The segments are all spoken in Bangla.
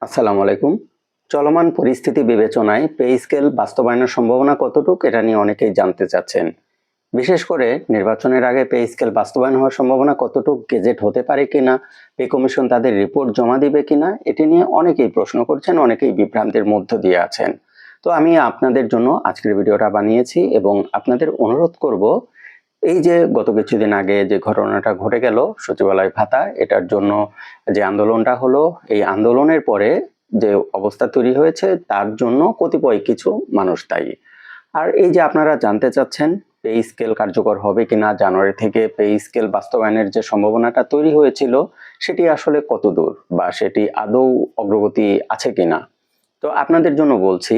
আসসালামু আলাইকুম। চলমান পরিস্থিতি বিবেচনায় পে স্কেল বাস্তবায়নের সম্ভাবনা কতটুকু এটা নিয়ে অনেকেই জানতে চাচ্ছেন। বিশেষ করে নির্বাচনের আগে পে স্কেল বাস্তবায়ন হওয়ার সম্ভাবনা কতটুকু, গেজেট হতে পারে কিনা, পে কমিশন তাদের রিপোর্ট জমা দিবে কিনা, এটি নিয়ে অনেকেই প্রশ্ন করছেন, অনেকেই বিভ্রান্তির মধ্য দিয়ে আছেন। তো আমি আপনাদের জন্য আজকের ভিডিওটা বানিয়েছি এবং আপনাদের অনুরোধ করব, এই যে গত কিছুদিন আগে যে ঘটনাটা ঘটে গেল সচিবালয় ভাতা, এটার জন্য যে আন্দোলনটা হলো, এই আন্দোলনের পরে যে অবস্থা তৈরি হয়েছে তার জন্য কতিপয় কিছু মানুষ দায়ী। আর এই যে আপনারা জানতে চাচ্ছেন পে স্কেল কার্যকর হবে কিনা, জানুয়ারি থেকে পে স্কেল বাস্তবায়নের যে সম্ভাবনাটা তৈরি হয়েছিল সেটি আসলে কত দূর বা সেটি আদৌ অগ্রগতি আছে কিনা। তো আপনাদের জন্য বলছি,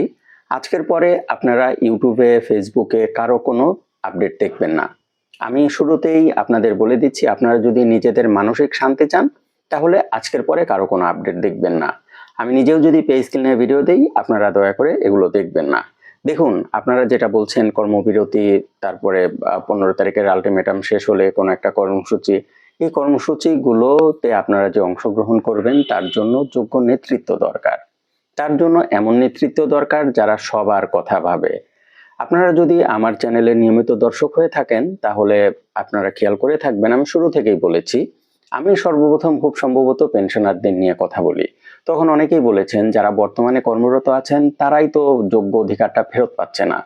আজকের পরে আপনারা ইউটিউবে ফেসবুকে কারো কোনো আপডেট দেখবেন না। আমি শুরুতেই আপনাদের বলে দিচ্ছি, আপনারা যদি নিজেদের মানসিক শান্তি চান তাহলে আজকের পরে কারো কোনো আপডেট দেখবেন না। আমি নিজেও যদি পে স্কেল নিয়ে ভিডিও দেই, আপনারা দয়া করে এগুলো দেখবেন না। দেখুন, আপনারা যেটা বলছেন কর্মবিরতি, তারপরে 15 তারিখের আলটিমেটাম শেষ হলে কোনো একটা কর্মসূচি, এই কর্মসূচিগুলোতে আপনারা যে অংশগ্রহণ করবেন তার জন্য যোগ্য নেতৃত্ব দরকার। তার জন্য এমন নেতৃত্ব দরকার যারা সবার কথা ভাবে। আপনারা যদি আমার চ্যানেলে নিয়মিত দর্শক হয়ে থাকেন তাহলে আপনারা খেয়াল করে থাকবেন, আমি শুরু থেকেই বলেছি আমি সর্বপ্রথম খুব সম্ভবত পেনশনারদের নিয়ে কথা বলি। তখন অনেকেই বলেছেন যারা বর্তমানে কর্মরত আছেন তারাই তো যোগ্য অধিকারটা ফেরত পাচ্ছে না,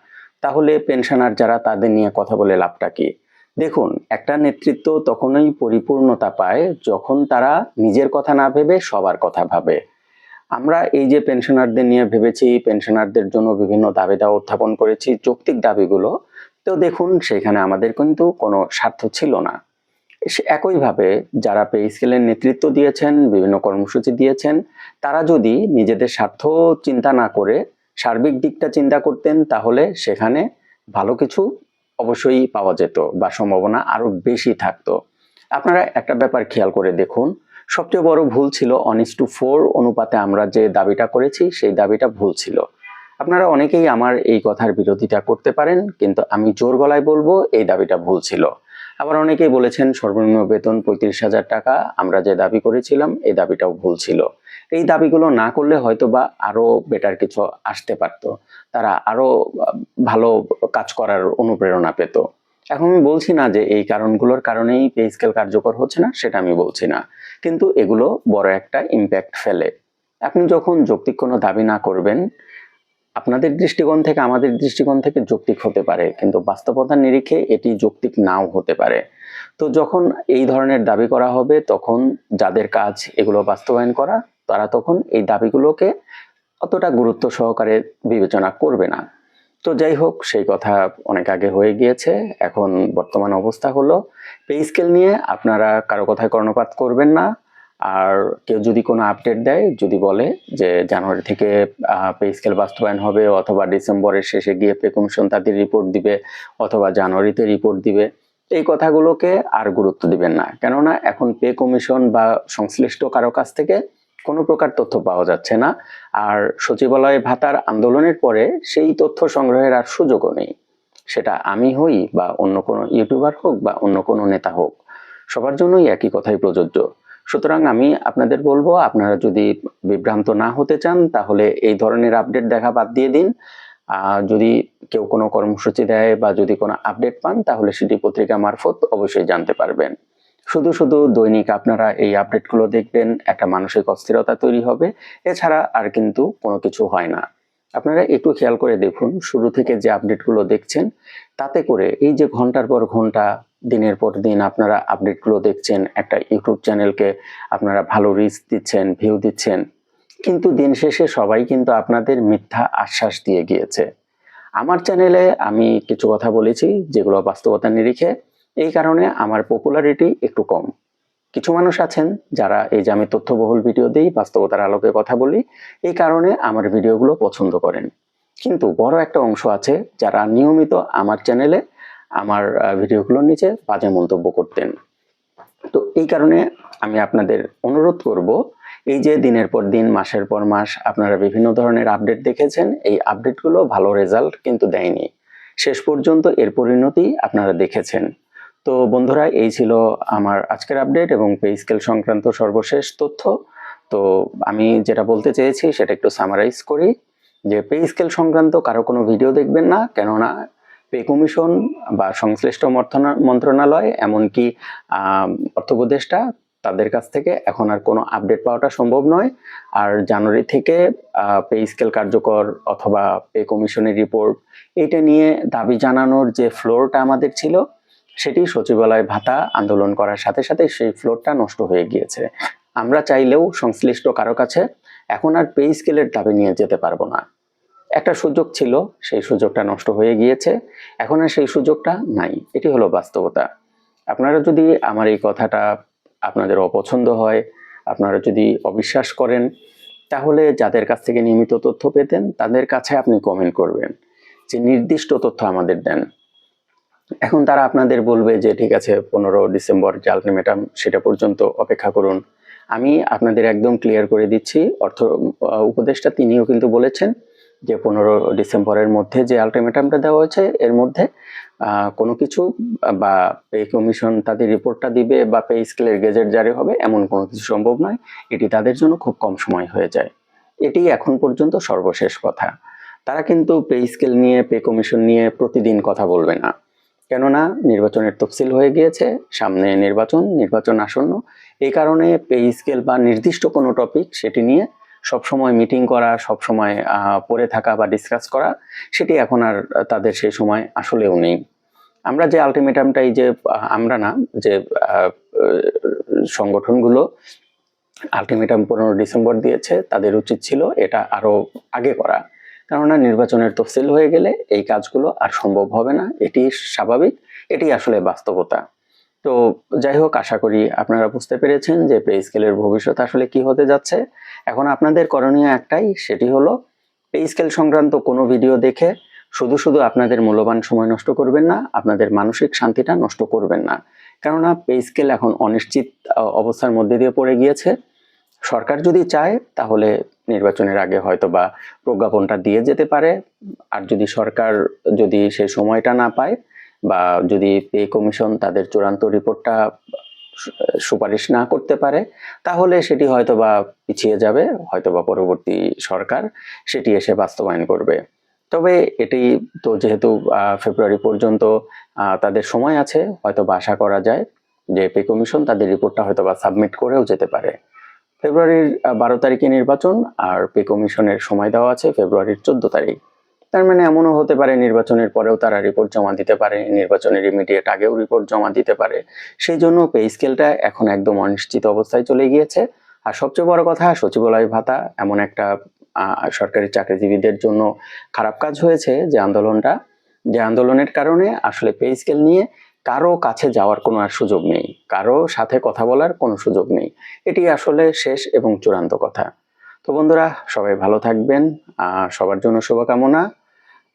তাহলে পেনশনার যারা তাদের নিয়ে কথা বলে লাভটা কি। দেখুন, একটা নেতৃত্ব তখনই পরিপূর্ণতা পায় যখন তারা নিজের কথা না ভেবে সবার কথা ভাবে। আমরা এই যে পেনশনারদের নিয়ে ভেবেছি, পেনশনারদের জন্য বিভিন্ন দাবি দাওয়া উত্থাপন করেছি, যৌক্তিক দাবিগুলো, তো দেখুন সেখানে আমাদের কিন্তু কোনো স্বার্থ ছিল না। একইভাবে যারা পে স্কেলের নেতৃত্ব দিয়েছেন, বিভিন্ন কর্মসূচি দিয়েছেন, তারা যদি নিজেদের স্বার্থ চিন্তা না করে সার্বিক দিকটা চিন্তা করতেন তাহলে সেখানে ভালো কিছু অবশ্যই পাওয়া যেত বা সম্ভাবনা আরো বেশি থাকতো। আপনারা একটা ব্যাপার খেয়াল করে দেখুন, সবচেয়ে বড় ভুল ছিল 1:4 অনুপাতে আমরা যে দাবিটা করেছি সেই দাবিটা ভুল ছিল। আপনারা অনেকেই আমার এই কথার বিরোধিতা করতে পারেন, কিন্তু আমি জোর গলায় বলবো এই দাবিটা ভুল ছিল। আবার অনেকেই বলেছেন সর্বনিম্ন বেতন 35,000 টাকা, আমরা যে দাবি করেছিলাম এই দাবিটাও ভুল ছিল। এই দাবিগুলো না করলে হয়তো বা আরো বেটার কিছু আসতে পারতো, তারা আরো ভালো কাজ করার অনুপ্রেরণা পেত। এখন আমি বলছি না যে এই কারণগুলোর কারণেই পে স্কেল কার্যকর হচ্ছে না, সেটা আমি বলছি না, কিন্তু এগুলো বড় একটা ইম্প্যাক্ট ফেলে। আপনি যখন যৌক্তিক কোনো দাবি না করবেন, আপনাদের দৃষ্টিকোণ থেকে আমাদের দৃষ্টিকোণ থেকে যৌক্তিক হতে পারে, কিন্তু বাস্তবতার নিরিখে এটি যৌক্তিক নাও হতে পারে। তো যখন এই ধরনের দাবি করা হবে তখন যাদের কাজ এগুলো বাস্তবায়ন করা, তারা তখন এই দাবিগুলোকে অতটা গুরুত্ব সহকারে বিবেচনা করবে না। তো যাই হোক, সেই কথা অনেক আগে হয়ে গিয়েছে। এখন বর্তমান অবস্থা হলো পে স্কেল নিয়ে আপনারা কারো কথায় কর্ণপাত করবেন না। আর কেউ যদি কোনো আপডেট দেয়, যদি বলে যে জানুয়ারি থেকে পে স্কেল বাস্তবায়ন হবে অথবা ডিসেম্বরের শেষে গিয়ে পে কমিশন তাদের রিপোর্ট দিবে অথবা জানুয়ারিতে রিপোর্ট দিবে, এই কথাগুলোকে আর গুরুত্ব দিবেন না। কেননা এখন পে কমিশন বা সংশ্লিষ্ট কারো কাছ থেকে কোনো প্রকার তথ্য পাওয়া যাচ্ছে না। আর সচিবালয় ভাতার আন্দোলনের পরে সেই তথ্য সংগ্রহের আর সুযোগও নেই, সেটা আমি হই বা অন্য কোনো ইউটিউবার হোক বা অন্য কোনো নেতা হোক, সবার জন্যই একই কথাই প্রযোজ্য। সুতরাং আমি আপনাদের বলবো, আপনারা যদি বিভ্রান্ত না হতে চান তাহলে এই ধরনের আপডেট দেখা বাদ দিয়ে দিন। যদি কেউ কোনো কর্মসূচি দেয় বা যদি কোনো আপডেট পান তাহলে সেটি পত্রিকা মারফত অবশ্যই জানতে পারবেন। শুধু শুধু দৈনিক আপনারা এই আপডেটগুলো দেখবেন, একটা মানসিক অস্থিরতা তৈরি হবে, এছাড়া আর কিন্তু কোনো কিছু হয় না। আপনারা একটু খেয়াল করে দেখুন, শুরু থেকে যে আপডেটগুলো দেখছেন তাতে করে এই যে ঘন্টার পর ঘন্টা, দিনের পর দিন আপনারা আপডেটগুলো দেখছেন, একটা ইউটিউব চ্যানেলকে আপনারা ভালো রিচ দিচ্ছেন, ভিউ দিচ্ছেন, কিন্তু দিন শেষে সবাই কিন্তু আপনাদের মিথ্যা আশ্বাস দিয়ে গিয়েছে। আমার চ্যানেলে আমি কিছু কথা বলেছি যেগুলো বাস্তবতার নিরিখে, এই কারণে আমার পপুলারিটি একটু কম। কিছু মানুষ আছেন যারা এই যে আমি তথ্যবহুল ভিডিও দিই, বাস্তবতার আলোকে কথা বলি, এই কারণে আমার ভিডিওগুলো পছন্দ করেন। কিন্তু বড় একটা অংশ আছে যারা নিয়মিত আমার চ্যানেলে আমার ভিডিওগুলোর নিচে বাজে মন্তব্য করতেন। তো এই কারণে আমি আপনাদের অনুরোধ করব, এই যে দিনের পর দিন, মাসের পর মাস আপনারা বিভিন্ন ধরনের আপডেট দেখেছেন, এই আপডেটগুলো ভালো রেজাল্ট কিন্তু দেয়নি। শেষ পর্যন্ত এর পরিণতি আপনারা দেখেছেন। তো বন্ধুরা, এই ছিল আমার আজকের আপডেট এবং পে স্কেল সংক্রান্ত সর্বশেষ তথ্য। তো আমি যেটা বলতে চেয়েছি সেটা একটু সামারাইজ করি, যে পে স্কেল সংক্রান্ত কারো কোনো ভিডিও দেখবেন না, কেননা পে কমিশন বা সংশ্লিষ্ট মন্ত্রণালয় এমনকি অর্থ উপদেষ্টা তাদের কাছ থেকে এখন আর কোনো আপডেট পাওয়াটা সম্ভব নয়। আর জানুয়ারি থেকে পে স্কেল কার্যকর অথবা পে কমিশনের রিপোর্ট এটা নিয়ে দাবি জানানোর যে ফ্লোরটা আমাদের ছিল, সেটি সচিবালয় ভাতা আন্দোলন করার সাথে সাথে সেই ফ্লোরটা নষ্ট হয়ে গিয়েছে। আমরা চাইলেও সংশ্লিষ্ট কারো কাছে এখন আর পে স্কেলের দাবি নিয়ে যেতে পারবো না। একটা সুযোগ ছিল, সেই সুযোগটা নষ্ট হয়ে গিয়েছে, এখন আর সেই সুযোগটা নাই। এটি হলো বাস্তবতা। আপনারা যদি আমার এই কথাটা আপনাদের অপছন্দ হয়, আপনারা যদি অবিশ্বাস করেন, তাহলে যাদের কাছ থেকে নিয়মিত তথ্য পেতেন তাদের কাছে আপনি কমেন্ট করবেন যে নির্দিষ্ট তথ্য আমাদের দেন। এখন তারা আপনাদের বলবে যে ঠিক আছে 15 ডিসেম্বর যে আলটিমেটাম সেটা পর্যন্ত অপেক্ষা করুন। আমি আপনাদের একদম ক্লিয়ার করে দিচ্ছি, অর্থ উপদেষ্টা তিনিও কিন্তু বলেছেন যে 15 ডিসেম্বরের মধ্যে যে আলটিমেটামটা দেওয়া হয়েছে এর মধ্যে কোনো কিছু বা পে কমিশন তাদের রিপোর্টটা দিবে বা পে স্কেলের গেজেট জারি হবে এমন কোনো কিছু সম্ভব নয়। এটি তাদের জন্য খুব কম সময় হয়ে যায়। এটি এখন পর্যন্ত সর্বশেষ কথা। তারা কিন্তু পে স্কেল নিয়ে পে কমিশন নিয়ে প্রতিদিন কথা বলবে না, কেননা নির্বাচনের তফসিল হয়ে গিয়েছে, সামনে নির্বাচন আসন্ন। এই কারণে পে স্কেল বা নির্দিষ্ট কোনো টপিক সেটি নিয়ে সবসময় মিটিং করা, সবসময় পড়ে থাকা বা ডিসকাস করা, সেটি এখন আর তাদের সেই সময় আসলেও নেই। আমরা যে আলটিমেটামটা, এই যে আমরা না, যে সংগঠনগুলো আলটিমেটাম 15 ডিসেম্বর দিয়েছে, তাদের উচিত ছিল এটা আরো আগে করা, কেননা নির্বাচনের তফসিল হয়ে গেলে এই কাজগুলো আর সম্ভব হবে না। এটি স্বাভাবিক, এটি আসলে বাস্তবতা। তো যাই হোক, আশা করি আপনারা বুঝতে পেরেছেন যে পে স্কেলের ভবিষ্যৎ আসলে কি হতে যাচ্ছে। এখন আপনাদের করণীয় একটাই, সেটি হলো পে স্কেল সংক্রান্ত কোনো ভিডিও দেখে শুধু শুধু আপনাদের মূল্যবান সময় নষ্ট করবেন না, আপনাদের মানসিক শান্তিটা নষ্ট করবেন না, কেননা পে স্কেল এখন অনিশ্চিত অবস্থার মধ্যে দিয়ে পড়ে গিয়েছে। সরকার যদি চায় তাহলে নির্বাচনের আগে হয়তো বা প্রজ্ঞাপনটা দিয়ে যেতে পারে, আর যদি সরকার সেই সময়টা না পায় বা যদি পে কমিশন তাদের চূড়ান্ত রিপোর্টটা সুপারিশ না করতে পারে, তাহলে সেটি হয়তো বা পিছিয়ে যাবে, হয়তো বা পরবর্তী সরকার সেটি এসে বাস্তবায়ন করবে। তবে এটি তো যেহেতু ফেব্রুয়ারি পর্যন্ত তাদের সময় আছে, হয়তো বা আশা করা যায় যে পে কমিশন তাদের রিপোর্টটা হয়তো বা সাবমিট করেও যেতে পারে। ফেব্রুয়ারির 12 তারিখে নির্বাচন, আর পে কমিশনের সময় দেওয়া আছে ফেব্রুয়ারির 14 তারিখ। তার মানে এমনও হতে পারে নির্বাচনের পরেও তারা রিপোর্ট জমা দিতে পারে, নির্বাচনের ইমিডিয়েট আগেও রিপোর্ট জমা দিতে পারে। সেই জন্য পে স্কেলটা এখন একদম অনিশ্চিত অবস্থায় চলে গিয়েছে। আর সবচেয়ে বড় কথা, সচিবালয় ভাতা এমন একটা সরকারি চাকরিজীবীদের জন্য খারাপ কাজ হয়েছে যে আন্দোলনের কারণে আসলে পে স্কেল নিয়ে কারো কাছে যাওয়ার কোনো আর সুযোগ নেই, কারো সাথে কথা বলার কোনো সুযোগ নেই। এটি আসলে শেষ এবং চূড়ান্ত কথা। তো বন্ধুরা, সবাই ভালো থাকবেন, সবার জন্য শুভকামনা।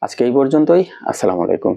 আজকে এই পর্যন্তই। আসসালামু আলাইকুম।